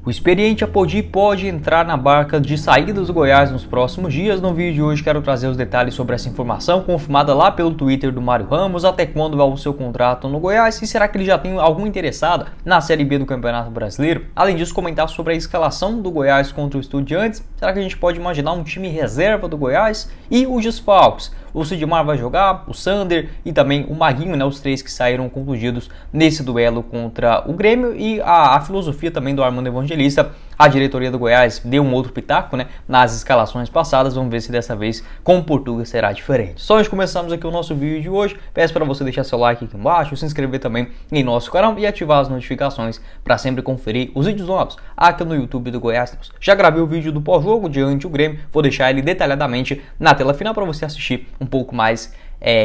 O experiente Apodi pode entrar na barca de saídas do Goiás nos próximos dias. No vídeo de hoje quero trazer os detalhes sobre essa informação, confirmada lá pelo Twitter do Mário Ramos. Até quando vai o seu contrato no Goiás e será que ele já tem algum interessado na Série B do Campeonato Brasileiro? Além disso, comentar sobre a escalação do Goiás contra o Estudiantes. Será que a gente pode imaginar um time reserva do Goiás? E os desfalques? O Sidmar vai jogar, o Sander e também o Maguinho, né, os três que saíram contundidos nesse duelo contra o Grêmio, e a filosofia também do Armando Evangelista. A diretoria do Goiás deu um outro pitaco, né, nas escalações passadas. Vamos ver se dessa vez com o Portuga será diferente. Só antes de começarmos aqui o nosso vídeo de hoje, peço para você deixar seu like aqui embaixo, se inscrever também em nosso canal e ativar as notificações para sempre conferir os vídeos novos aqui no YouTube do Goiás. Já gravei o vídeo do pós-jogo diante o Grêmio, vou deixar ele detalhadamente na tela final para você assistir um pouco mais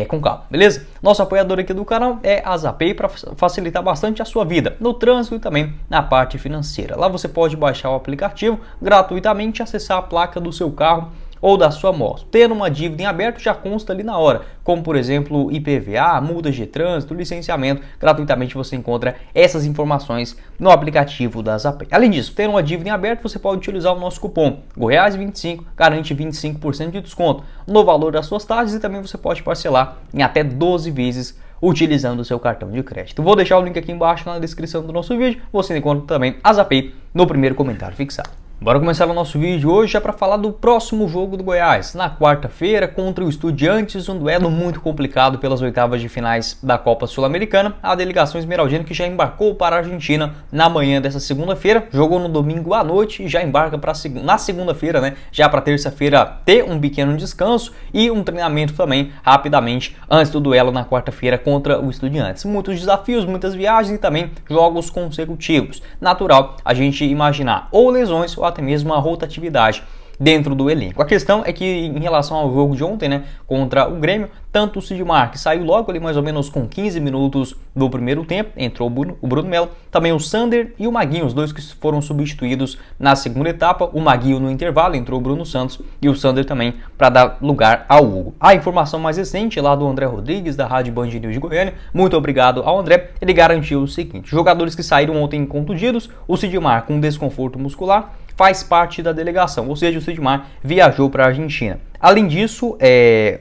com calma, beleza? Nosso apoiador aqui do canal é a Zapay, para facilitar bastante a sua vida no trânsito e também na parte financeira. Lá você pode baixar o aplicativo gratuitamente e acessar a placa do seu carro ou da sua moto. Tendo uma dívida em aberto já consta ali na hora, como por exemplo IPVA, multas de trânsito, licenciamento. Gratuitamente você encontra essas informações no aplicativo da Zapay. Além disso, tendo uma dívida em aberto, você pode utilizar o nosso cupom Goiás25, garante 25% de desconto no valor das suas taxas e também você pode parcelar em até 12 vezes utilizando o seu cartão de crédito. Vou deixar o link aqui embaixo na descrição do nosso vídeo. Você encontra também a Zapay no primeiro comentário fixado. Bora começar o nosso vídeo hoje já para falar do próximo jogo do Goiás, na quarta-feira contra o Estudiantes, um duelo muito complicado pelas oitavas de finais da Copa Sul-Americana. A delegação esmeraldina que já embarcou para a Argentina na manhã dessa segunda-feira, jogou no domingo à noite e já embarca na segunda-feira, né? Já para terça-feira ter um pequeno descanso e um treinamento também rapidamente antes do duelo na quarta-feira contra o Estudiantes. Muitos desafios, muitas viagens e também jogos consecutivos. Natural a gente imaginar ou lesões ou até mesmo a rotatividade dentro do elenco. A questão é que em relação ao jogo de ontem, né, contra o Grêmio, tanto o Sidmar, que saiu logo ali mais ou menos com 15 minutos do primeiro tempo, entrou o Bruno Melo, também o Sander e o Maguinho, os dois que foram substituídos na segunda etapa. O Maguinho no intervalo, entrou o Bruno Santos e o Sander também para dar lugar ao Hugo. A informação mais recente lá do André Rodrigues, da Rádio Band News de Goiânia, muito obrigado ao André, ele garantiu o seguinte: jogadores que saíram ontem contundidos, o Sidmar com desconforto muscular, faz parte da delegação, ou seja, o Sidmar viajou para a Argentina. Além disso,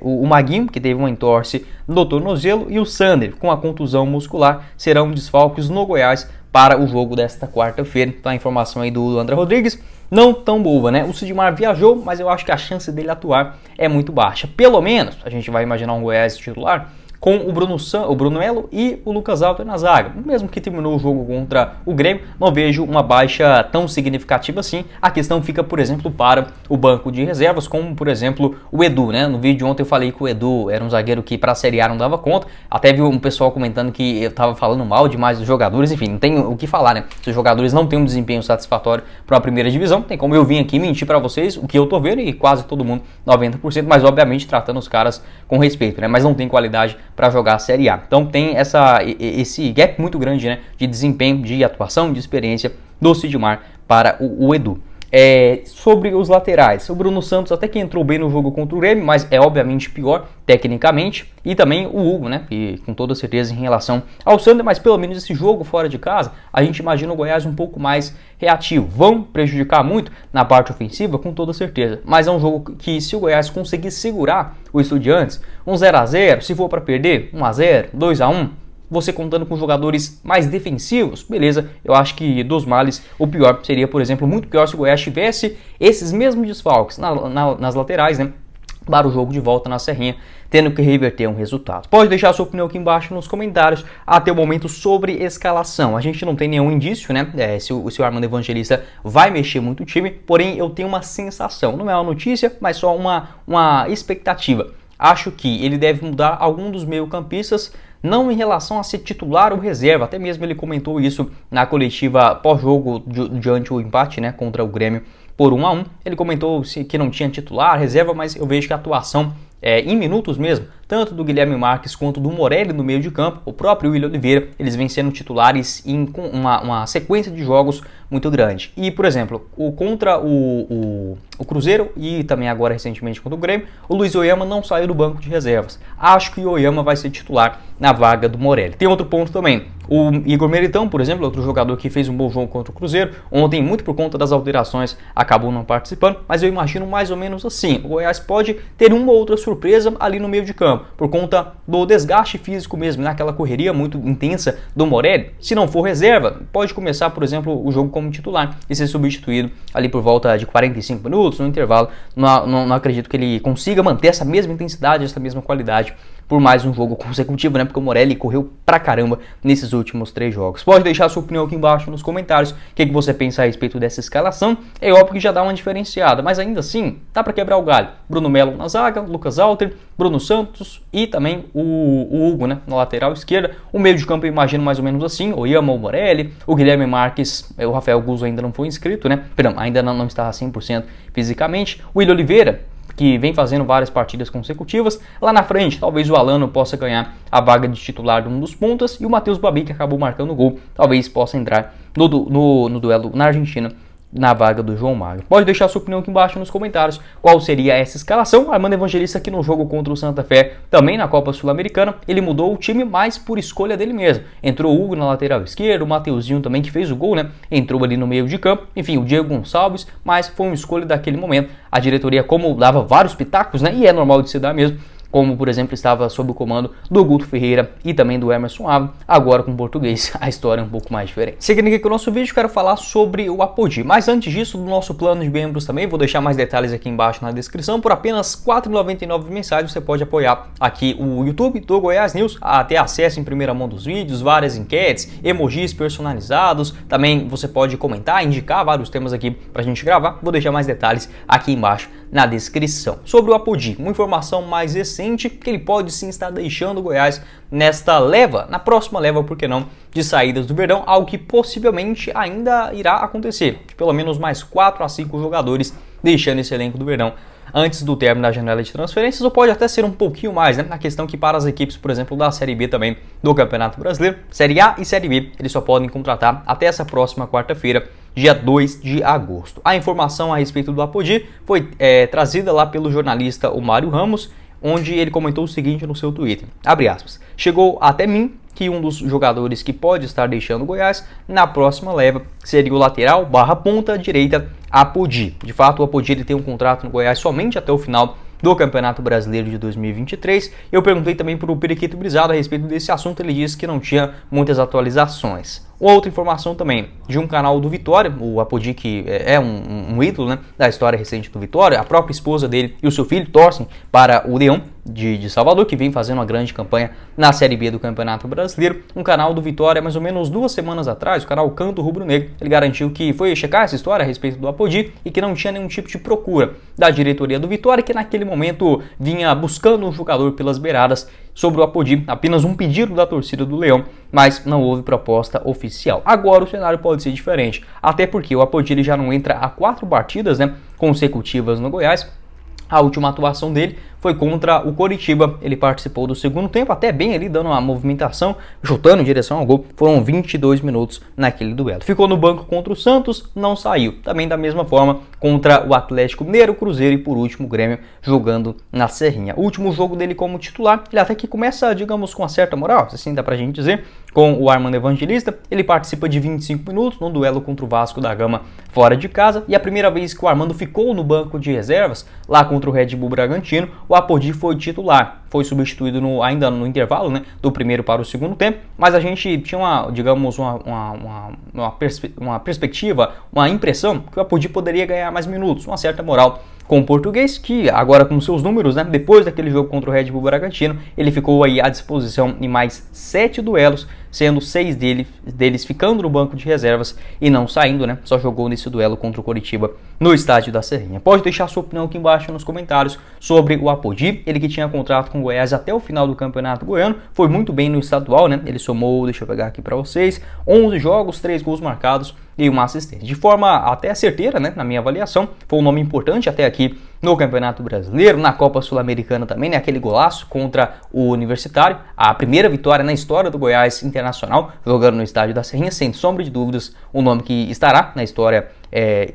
o Maguinho, que teve uma entorse no tornozelo, e o Sander, com a contusão muscular, serão desfalques no Goiás para o jogo desta quarta-feira. Então a informação aí do André Rodrigues, não tão boa, né? O Sidmar viajou, mas eu acho que a chance dele atuar é muito baixa. Pelo menos, a gente vai imaginar um Goiás titular com o Bruno Melo e o Lucas Alto na zaga. Mesmo que terminou o jogo contra o Grêmio, não vejo uma baixa tão significativa assim. A questão fica, por exemplo, para o banco de reservas, como por exemplo o Edu, né? No vídeo de ontem eu falei que o Edu era um zagueiro que para a Série A não dava conta. Até vi um pessoal comentando que eu estava falando mal demais dos jogadores. Enfim, não tem o que falar, né? Se os jogadores não têm um desempenho satisfatório para a primeira divisão, tem como eu vir aqui mentir para vocês o que eu tô vendo, e quase todo mundo, 90%, mas obviamente tratando os caras com respeito, né? Mas não tem qualidade para jogar a Série A. Então tem esse gap muito grande, né, de desempenho, de atuação, de experiência do Sidmar para o Edu. Sobre os laterais, o Bruno Santos até que entrou bem no jogo contra o Grêmio, mas é obviamente pior tecnicamente, e também o Hugo, né, e com toda certeza em relação ao Sander, mas pelo menos esse jogo fora de casa, a gente imagina o Goiás um pouco mais reativo. Vão prejudicar muito na parte ofensiva, com toda certeza, mas é um jogo que, se o Goiás conseguir segurar o Estudiantes, um 0-0, se for para perder, 1-0, 2-1, você contando com jogadores mais defensivos, beleza, eu acho que dos males o pior seria, por exemplo, muito pior se o Goiás tivesse esses mesmos desfalques nas laterais, né, para o jogo de volta na Serrinha, tendo que reverter um resultado. Pode deixar a sua opinião aqui embaixo nos comentários até o momento sobre escalação. A gente não tem nenhum indício, né, se o Armando Evangelista vai mexer muito o time, porém eu tenho uma sensação, não é uma notícia, mas só uma expectativa. Acho que ele deve mudar algum dos meio-campistas, não em relação a ser titular ou reserva, até mesmo ele comentou isso na coletiva pós-jogo diante o empate, né, contra o Grêmio por 1-1. Ele comentou que não tinha titular, reserva, mas eu vejo que a atuação em minutos mesmo, tanto do Guilherme Marques quanto do Morelli no meio de campo, o próprio William Oliveira, eles vêm sendo titulares com uma sequência de jogos muito grande. E, por exemplo, contra o Cruzeiro e também agora recentemente contra o Grêmio, o Luiz Oyama não saiu do banco de reservas. Acho que o Oyama vai ser titular na vaga do Morelli. Tem outro ponto também. O Igor Meritão, por exemplo, outro jogador que fez um bom jogo contra o Cruzeiro, ontem, muito por conta das alterações, acabou não participando, mas eu imagino mais ou menos assim. O Goiás pode ter uma ou outra surpresa ali no meio de campo, por conta do desgaste físico mesmo, naquela correria muito intensa do Morelli. Se não for reserva, pode começar, por exemplo, o jogo como titular e ser substituído ali por volta de 45 minutos, no intervalo. Não acredito que ele consiga manter essa mesma intensidade, essa mesma qualidade por mais um jogo consecutivo, né? Porque o Morelli correu pra caramba nesses últimos 3 jogos. Pode deixar sua opinião aqui embaixo nos comentários. O que você pensa a respeito dessa escalação? É óbvio que já dá uma diferenciada, mas ainda assim, dá pra quebrar o galho. Bruno Melo na zaga, Lucas Alter, Bruno Santos e também o Hugo, né? Na lateral esquerda. O meio de campo eu imagino mais ou menos assim. O Oyama, o Morelli, o Guilherme Marques, o Rafael Guzzo ainda não foi inscrito, né? Perdão, ainda não está 100% fisicamente. O Willian Oliveira, que vem fazendo várias partidas consecutivas. Lá na frente, talvez o Alano possa ganhar a vaga de titular de um dos pontas, e o Matheus Babi, que acabou marcando o gol, talvez possa entrar no duelo na Argentina, na vaga do João Magno. Pode deixar sua opinião aqui embaixo nos comentários qual seria essa escalação. Armando Evangelista aqui no jogo contra o Santa Fé, também na Copa Sul-Americana, ele mudou o time mais por escolha dele mesmo. Entrou o Hugo na lateral esquerda, o Mateuzinho também, que fez o gol, né? Entrou ali no meio de campo, enfim, o Diego Gonçalves, mas foi uma escolha daquele momento. A diretoria, como dava vários pitacos, né? E é normal de se dar mesmo, como por exemplo estava sob o comando do Guto Ferreira e também do Emerson Ávila, agora com o português a história é um pouco mais diferente. Seguindo aqui com o nosso vídeo, quero falar sobre o Apodi, mas antes disso, do nosso plano de membros também, vou deixar mais detalhes aqui embaixo na descrição. Por apenas R$ 4,99 mensais você pode apoiar aqui o YouTube do Goiás News, a ter acesso em primeira mão dos vídeos, várias enquetes, emojis personalizados, também você pode comentar, indicar vários temas aqui pra gente gravar. Vou deixar mais detalhes aqui embaixo na descrição. Sobre o Apodi, uma informação mais recente, que ele pode sim estar deixando o Goiás nesta leva, na próxima leva, por que não, de saídas do Verdão, algo que possivelmente ainda irá acontecer, de pelo menos mais 4 a 5 jogadores deixando esse elenco do Verdão antes do término da janela de transferências, ou pode até ser um pouquinho mais, né? Na questão que para as equipes, por exemplo, da Série B também do Campeonato Brasileiro, Série A e Série B, eles só podem contratar até essa próxima quarta-feira, dia 2 de agosto. A informação a respeito do Apodi foi trazida lá pelo jornalista o Mário Ramos, onde ele comentou o seguinte no seu Twitter, abre aspas, chegou até mim que um dos jogadores que pode estar deixando o Goiás na próxima leva seria o lateral / ponta direita Apodi. De fato, o Apodi ele tem um contrato no Goiás somente até o final do Campeonato Brasileiro de 2023. Eu perguntei também para o Periquito Brisado a respeito desse assunto, ele disse que não tinha muitas atualizações. Outra informação também de um canal do Vitória, o Apodi, que é um ídolo, né, da história recente do Vitória, a própria esposa dele e o seu filho torcem para o Leão de Salvador, que vem fazendo uma grande campanha na Série B do Campeonato Brasileiro. Um canal do Vitória, mais ou menos 2 semanas atrás, o canal Canto Rubro Negro, ele garantiu que foi checar essa história a respeito do Apodi e que não tinha nenhum tipo de procura da diretoria do Vitória, que naquele momento vinha buscando um jogador pelas beiradas. Sobre o Apodi, apenas um pedido da torcida do Leão, mas não houve proposta oficial. Agora o cenário pode ser diferente, até porque o Apodi ele já não entra há 4 partidas, né, consecutivas no Goiás. A última atuação dele foi contra o Coritiba, ele participou do segundo tempo, até bem ali, dando uma movimentação, chutando em direção ao gol, foram 22 minutos naquele duelo. Ficou no banco contra o Santos, não saiu, também da mesma forma contra o Atlético Mineiro, Cruzeiro e por último o Grêmio jogando na Serrinha. O último jogo dele como titular, ele até que começa, digamos, com uma certa moral, assim dá pra gente dizer, com o Armando Evangelista, ele participa de 25 minutos no duelo contra o Vasco da Gama fora de casa, e a primeira vez que o Armando ficou no banco de reservas, lá contra o Red Bull Bragantino, o Apodi foi titular, foi substituído ainda no intervalo, né, do primeiro para o segundo tempo, mas a gente tinha uma perspectiva, uma impressão que o Apodi poderia ganhar mais minutos, uma certa moral com o português, que agora com seus números, né, depois daquele jogo contra o Red Bull Bragantino, ele ficou aí à disposição em mais 7 duelos, sendo 6 deles ficando no banco de reservas e não saindo, né, só jogou nesse duelo contra o Coritiba no estádio da Serrinha. Pode deixar sua opinião aqui embaixo nos comentários sobre o Apodi, ele que tinha contrato com o Goiás até o final do Campeonato Goiano, foi muito bem no estadual, né? Ele somou, deixa eu pegar aqui para vocês, 11 jogos, 3 gols marcados e uma assistência. De forma até certeira, né, na minha avaliação, foi um nome importante até aqui no Campeonato Brasileiro, na Copa Sul-Americana também, né, aquele golaço contra o Universitário, a primeira vitória na história do Goiás Internacional, jogando no estádio da Serrinha, sem sombra de dúvidas, um nome que estará na história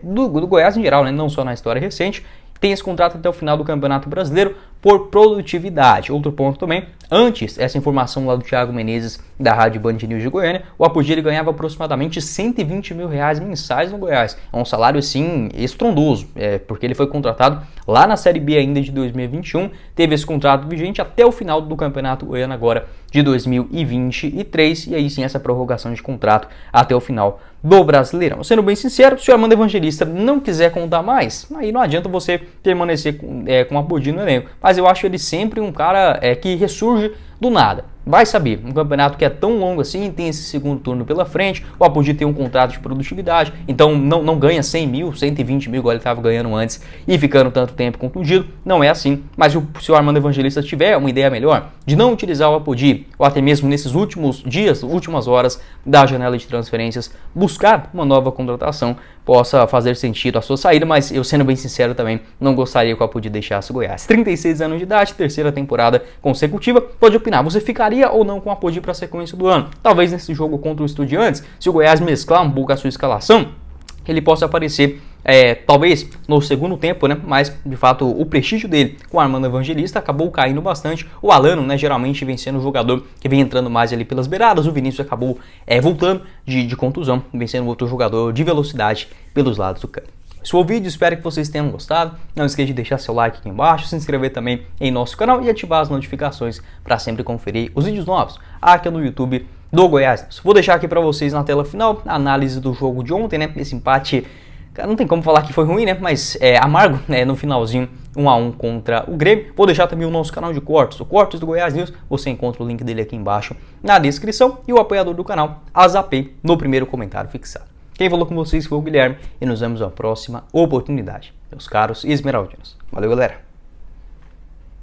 do Goiás em geral, né, não só na história recente. Tem esse contrato até o final do Campeonato Brasileiro por produtividade. Outro ponto também, antes, essa informação lá do Thiago Menezes da Rádio Band News de Goiânia, o Apodi ele ganhava aproximadamente R$120 mil mensais no Goiás. É um salário assim estrondoso, porque ele foi contratado lá na Série B ainda de 2021, teve esse contrato vigente até o final do Campeonato Goiano agora de 2023, e aí sim essa prorrogação de contrato até o final do Brasileirão. Sendo bem sincero, se o Armando Evangelista não quiser contar mais, aí não adianta você permanecer com o Apodi no elenco. Mas eu acho ele sempre um cara que ressurge do nada. Vai saber, um campeonato que é tão longo assim, tem esse segundo turno pela frente, o Apodi tem um contrato de produtividade, então não ganha 100 mil, 120 mil, igual ele estava ganhando antes e ficando tanto tempo contundido, não é assim. Mas se o Armando Evangelista tiver uma ideia melhor de não utilizar o Apodi, ou até mesmo nesses últimos dias, últimas horas da janela de transferências, buscar uma nova contratação, possa fazer sentido a sua saída, mas eu, sendo bem sincero também, não gostaria que o Apodi deixasse o Goiás. 36 anos de idade, terceira temporada consecutiva, pode opinar, você ficaria ou não com o Apodi para a sequência do ano? Talvez nesse jogo contra o Estudiantes, se o Goiás mesclar um pouco a sua escalação, ele possa aparecer talvez no segundo tempo, né? Mas de fato o prestígio dele com o Armando Evangelista acabou caindo bastante. O Alano, né, geralmente vem sendo o jogador que vem entrando mais ali pelas beiradas. O Vinícius acabou voltando de contusão, vem sendo outro jogador de velocidade pelos lados do campo. Esse foi o vídeo, espero que vocês tenham gostado. Não esqueça de deixar seu like aqui embaixo, se inscrever também em nosso canal e ativar as notificações para sempre conferir os vídeos novos aqui no YouTube do Goiás. Vou deixar aqui para vocês na tela final a análise do jogo de ontem, né? Esse empate, não tem como falar que foi ruim, né? Mas amargo, né? No finalzinho, 1-1 contra o Grêmio. Vou deixar também o nosso canal de cortes, o Cortes do Goiás News. Você encontra o link dele aqui embaixo na descrição e o apoiador do canal, Azapay, no primeiro comentário fixado. Quem falou com vocês foi o Guilherme e nos vemos na próxima oportunidade, meus caros esmeraldinos. Valeu, galera!